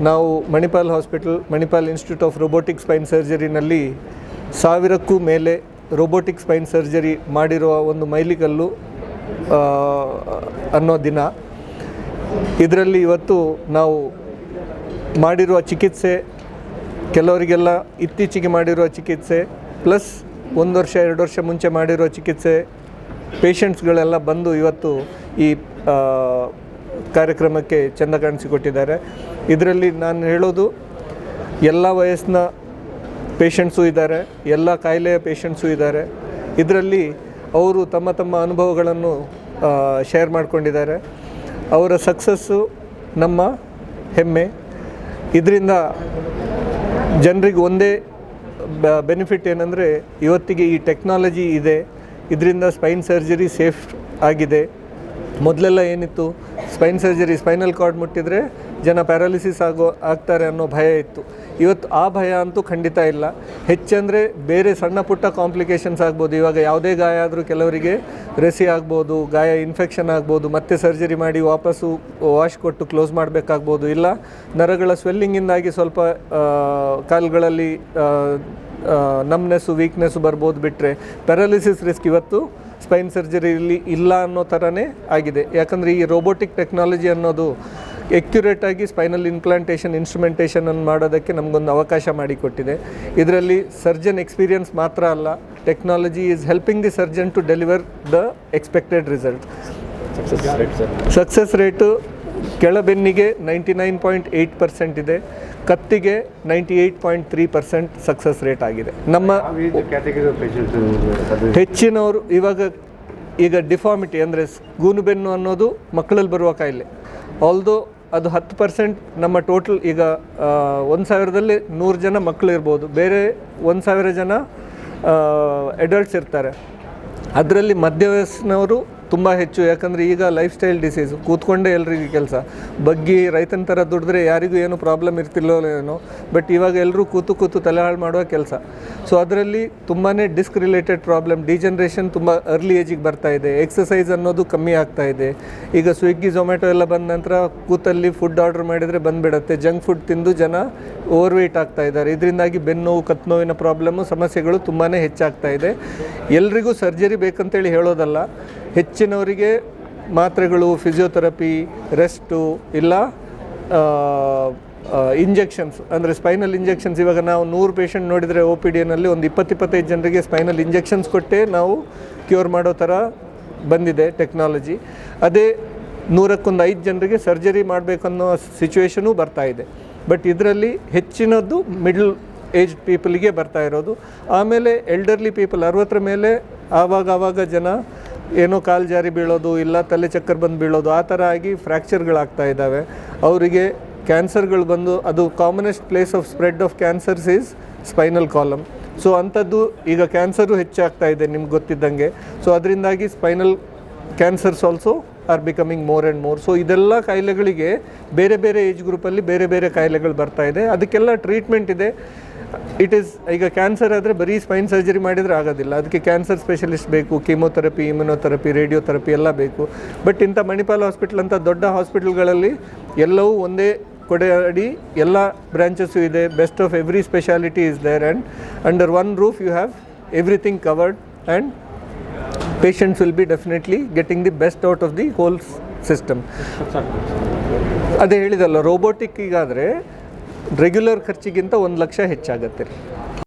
ನಾವು Manipal hospital, Manipal institute of robotic spine ಸರ್ಜರಿನಲ್ಲಿ 1000ಕ್ಕೂ ಮೇಲೆ ರೋಬೋಟಿಕ್ ಸ್ಪೈನ್ ಸರ್ಜರಿ ಮಾಡಿರುವ ಒಂದು ಮೈಲಿಗಲ್ಲು ಅನ್ನೋ ದಿನ. ಇದರಲ್ಲಿ ಇವತ್ತು ನಾವು ಮಾಡಿರುವ ಚಿಕಿತ್ಸೆ, ಕೆಲವರಿಗೆಲ್ಲ ಇತ್ತೀಚೆಗೆ ಮಾಡಿರುವ ಚಿಕಿತ್ಸೆ ಪ್ಲಸ್ 1 ವರ್ಷ 2 ವರ್ಷ ಮುಂಚೆ ಮಾಡಿರುವ ಚಿಕಿತ್ಸೆ ಪೇಷಂಟ್ಸ್ಗಳೆಲ್ಲ ಬಂದು ಇವತ್ತು ಈ ಕಾರ್ಯಕ್ರಮಕ್ಕೆ ಚೆಂದ ಕಾಣಿಸಿಕೊಟ್ಟಿದ್ದಾರೆ. ಇದರಲ್ಲಿ ನಾನು ಹೇಳೋದು, ಎಲ್ಲ ವಯಸ್ಸಿನ ಪೇಷಂಟ್ಸು ಇದ್ದಾರೆ, ಎಲ್ಲ ಕಾಯಿಲೆಯ ಪೇಷಂಟ್ಸು ಇದ್ದಾರೆ. ಇದರಲ್ಲಿ ಅವರು ತಮ್ಮ ತಮ್ಮ ಅನುಭವಗಳನ್ನು ಶೇರ್ ಮಾಡಿಕೊಂಡಿದ್ದಾರೆ. ಅವರ ಸಕ್ಸಸ್ಸು ನಮ್ಮ ಹೆಮ್ಮೆ. ಇದರಿಂದ ಜನರಿಗೆ ಒಂದೇ ಬೆನಿಫಿಟ್ ಏನಂದರೆ, ಇವತ್ತಿಗೆ ಈ ಟೆಕ್ನಾಲಜಿ ಇದೆ, ಇದರಿಂದ ಸ್ಪೈನ್ ಸರ್ಜರಿ ಸೇಫ್ ಆಗಿದೆ. ಮೊದಲೆಲ್ಲ ಏನಿತ್ತು, ಸ್ಪೈನ್ ಸರ್ಜರಿ ಸ್ಪೈನಲ್ ಕಾರ್ಡ್ ಮುಟ್ಟಿದರೆ ಜನ ಪ್ಯಾರಾಲಿಸಿಸ್ ಆಗ್ತಾರೆ ಅನ್ನೋ ಭಯ ಇತ್ತು. ಇವತ್ತು ಆ ಭಯ ಅಂತೂ ಖಂಡಿತ ಇಲ್ಲ. ಹೆಚ್ಚಂದರೆ ಬೇರೆ ಸಣ್ಣ ಪುಟ್ಟ ಕಾಂಪ್ಲಿಕೇಶನ್ಸ್ ಆಗ್ಬೋದು. ಇವಾಗ ಯಾವುದೇ ಗಾಯ ಆದರೂ ಕೆಲವರಿಗೆ ರೆಸಿ ಆಗ್ಬೋದು, ಗಾಯ ಇನ್ಫೆಕ್ಷನ್ ಆಗ್ಬೋದು, ಮತ್ತೆ ಸರ್ಜರಿ ಮಾಡಿ ವಾಪಸ್ಸು ವಾಶ್ ಕೊಟ್ಟು ಕ್ಲೋಸ್ ಮಾಡಬೇಕಾಗ್ಬೋದು. ಇಲ್ಲ ನರಗಳ ಸ್ವೆಲ್ಲಿಂಗಿಂದಾಗಿ ಸ್ವಲ್ಪ ಕಾಲುಗಳಲ್ಲಿ ನಮ್ನೆಸ್ಸು, ವೀಕ್ನೆಸ್ಸು ಬರ್ಬೋದು. ಬಿಟ್ಟರೆ ಪ್ಯಾರಾಲಿಸಿಸ್ ರಿಸ್ಕ್ ಇವತ್ತು ಸ್ಪೈನ್ ಸರ್ಜರಿಯಲ್ಲಿ ಇಲ್ಲ ಅನ್ನೋ ಥರನೇ ಆಗಿದೆ. ಯಾಕಂದರೆ ಈ ರೋಬೋಟಿಕ್ ಟೆಕ್ನಾಲಜಿ ಅನ್ನೋದು ಎಕ್ಯುರೇಟಾಗಿ ಸ್ಪೈನಲ್ ಇಂಪ್ಲಾಂಟೇಷನ್, ಇನ್ಸ್ಟ್ರುಮೆಂಟೇಷನನ್ನು ಮಾಡೋದಕ್ಕೆ ನಮಗೊಂದು ಅವಕಾಶ ಮಾಡಿಕೊಟ್ಟಿದೆ. ಇದರಲ್ಲಿ ಸರ್ಜನ್ ಎಕ್ಸ್ಪೀರಿಯನ್ಸ್ ಮಾತ್ರ ಅಲ್ಲ, technology is helping the surgeon to deliver the expected result. Success rate ಕೆಳಬೆನ್ನಿಗೆ 99.8% ಇದೆ, ಕತ್ತಿಗೆ 98.3% ಸಕ್ಸಸ್ ರೇಟ್ ಆಗಿದೆ. ನಮ್ಮ ಹೆಚ್ಚಿನವರು ಈಗ ಡಿಫಾರ್ಮಿಟಿ ಅಂದರೆ ಗೂನುಬೆನ್ನು ಅನ್ನೋದು ಮಕ್ಕಳಲ್ಲಿ ಬರುವ ಕಾಯಿಲೆ. ಆಲ್ದೋ ಅದು 10% ನಮ್ಮ ಟೋಟಲ್. ಈಗ 1000ದಲ್ಲಿ 100 ಜನ ಮಕ್ಕಳು ಇರ್ಬೋದು, ಬೇರೆ 1000 ಜನ ಅಡಲ್ಟ್ಸ್ ಇರ್ತಾರೆ. ಅದರಲ್ಲಿ ಮಧ್ಯ ವಯಸ್ಸಿನವರು ತುಂಬ ಹೆಚ್ಚು. ಯಾಕಂದರೆ ಈಗ ಲೈಫ್ ಸ್ಟೈಲ್ ಡಿಸೀಸು, ಕೂತ್ಕೊಂಡೇ ಎಲ್ರಿಗೂ ಕೆಲಸ, ಬಗ್ಗಿ ರೈತನ ಥರ ದುಡಿದ್ರೆ ಯಾರಿಗೂ ಏನೂ ಪ್ರಾಬ್ಲಮ್ ಇರ್ತಿಲ್ಲೋ ಏನೋ. ಬಟ್ ಇವಾಗ ಎಲ್ಲರೂ ಕೂತು ತಲೆ ಹಾಳು ಮಾಡುವ ಕೆಲಸ. ಸೊ ಅದರಲ್ಲಿ ತುಂಬಾ ಡಿಸ್ಕ್ ರಿಲೇಟೆಡ್ ಪ್ರಾಬ್ಲಮ್, ಡಿಜನ್ರೇಷನ್ ತುಂಬ ಅರ್ಲಿ ಏಜಿಗೆ ಬರ್ತಾ ಇದೆ. ಎಕ್ಸಸೈಸ್ ಅನ್ನೋದು ಕಮ್ಮಿ ಆಗ್ತಾ ಇದೆ. ಈಗ ಸ್ವಿಗ್ಗಿ, ಝೊಮ್ಯಾಟೊ ಎಲ್ಲ ಬಂದ ನಂತರ ಕೂತಲ್ಲಿ ಫುಡ್ ಆರ್ಡರ್ ಮಾಡಿದರೆ ಬಂದುಬಿಡುತ್ತೆ. ಜಂಕ್ ಫುಡ್ ತಿಂದು ಜನ ಓವರ್ ವೆಯ್ಟ್ ಆಗ್ತಾ ಇದ್ದಾರೆ. ಇದರಿಂದಾಗಿ ಬೆನ್ನೋವು, ಕತ್ತು ನೋವಿನ ಪ್ರಾಬ್ಲಮ್ಮು, ಸಮಸ್ಯೆಗಳು ತುಂಬಾ ಹೆಚ್ಚಾಗ್ತಾ ಇದೆ. ಎಲ್ರಿಗೂ ಸರ್ಜರಿ ಬೇಕಂತೇಳಿ ಹೇಳೋದಲ್ಲ, ಹೆಚ್ಚಿನವರಿಗೆ ಮಾತ್ರೆಗಳು, ಫಿಸಿಯೋಥೆರಪಿ, ರೆಸ್ಟು, ಇಲ್ಲ ಇಂಜೆಕ್ಷನ್ಸ್ ಅಂದರೆ ಸ್ಪೈನಲ್ ಇಂಜೆಕ್ಷನ್ಸ್. ಇವಾಗ ನಾವು 100 ಪೇಷಂಟ್ ನೋಡಿದರೆ OPDನಲ್ಲಿ ಒಂದು 20-25 ಜನರಿಗೆ ಸ್ಪೈನಲ್ ಇಂಜೆಕ್ಷನ್ಸ್ ಕೊಟ್ಟೇ ನಾವು ಕ್ಯೂರ್ ಮಾಡೋ ಥರ ಬಂದಿದೆ ಟೆಕ್ನಾಲಜಿ. ಅದೇ 100ಕ್ಕೆ 5 ಜನರಿಗೆ ಸರ್ಜರಿ ಮಾಡಬೇಕನ್ನೋ ಸಿಚುವೇಶನೂ ಬರ್ತಾ ಇದೆ. ಬಟ್ ಇದರಲ್ಲಿ ಹೆಚ್ಚಿನದ್ದು ಮಿಡ್ಲ್ ಏಜ್ ಪೀಪಲಿಗೆ ಬರ್ತಾ ಇರೋದು. ಆಮೇಲೆ ಎಲ್ಡರ್ಲಿ ಪೀಪಲ್ 60 ಮೇಲೆ ಆವಾಗ ಜನ ಏನೋ ಕಾಲು ಜಾರಿ ಬೀಳೋದು, ಇಲ್ಲ ತಲೆ ಚಕ್ಕರ್ ಬಂದು ಬೀಳೋದು, ಆ ಥರ ಆಗಿ ಫ್ರ್ಯಾಕ್ಚರ್ಗಳಾಗ್ತಾ ಇದ್ದಾವೆ. ಅವರಿಗೆ ಕ್ಯಾನ್ಸರ್ಗಳು ಬಂದು, ಅದು commonest place of spread of cancers is spinal column. So ಅಂಥದ್ದು ಈಗ ಕ್ಯಾನ್ಸರು ಹೆಚ್ಚಾಗ್ತಾ ಇದೆ ನಿಮ್ಗೆ ಗೊತ್ತಿದ್ದಂಗೆ. ಸೊ ಅದರಿಂದಾಗಿ spinal cancers also are becoming more and more. So ಇದೆಲ್ಲ ಕಾಯಿಲೆಗಳಿಗೆ ಬೇರೆ ಬೇರೆ ಏಜ್ ಗ್ರೂಪಲ್ಲಿ ಬೇರೆ ಬೇರೆ ಕಾಯಿಲೆಗಳು ಬರ್ತಾ ಇದೆ. ಅದಕ್ಕೆಲ್ಲ ಟ್ರೀಟ್ಮೆಂಟ್ ಇದೆ. ಈಗ ಕ್ಯಾನ್ಸರ್ ಆದರೆ ಬರೀ ಸ್ಪೈನ್ ಸರ್ಜರಿ ಮಾಡಿದರೆ ಆಗೋದಿಲ್ಲ. ಅದಕ್ಕೆ ಕ್ಯಾನ್ಸರ್ ಸ್ಪೆಷಲಿಸ್ಟ್ ಬೇಕು, ಕೀಮೋಥೆರಪಿ, ಇಮ್ಯುನೋಥೆರಪಿ, ರೇಡಿಯೋಥೆರಪಿ ಎಲ್ಲ ಬೇಕು. ಬಟ್ ಇಂಥ ಮಣಿಪಾಲ್ ಹಾಸ್ಪಿಟಲ್ ಅಂತ ದೊಡ್ಡ ಹಾಸ್ಪಿಟಲ್ಗಳಲ್ಲಿ ಎಲ್ಲವೂ ಒಂದೇ ಕೊಡೆ ಅಡಿ ಎಲ್ಲ ಬ್ರಾಂಚಸ್ಸು ಇದೆ. Best of every speciality is there, and under one roof you have everything covered, and patients will be definitely getting the best out of the whole system. ಅದೇ ಹೇಳಿದಲ್ಲ, ರೋಬೋಟಿಕ್ ಈಗಾದರೆ ರೆಗ್ಯುಲರ್ ಖರ್ಚಿಗಿಂತ 1 ಲಕ್ಷ ಹೆಚ್ಚಾಗತ್ತೆ ರೀ.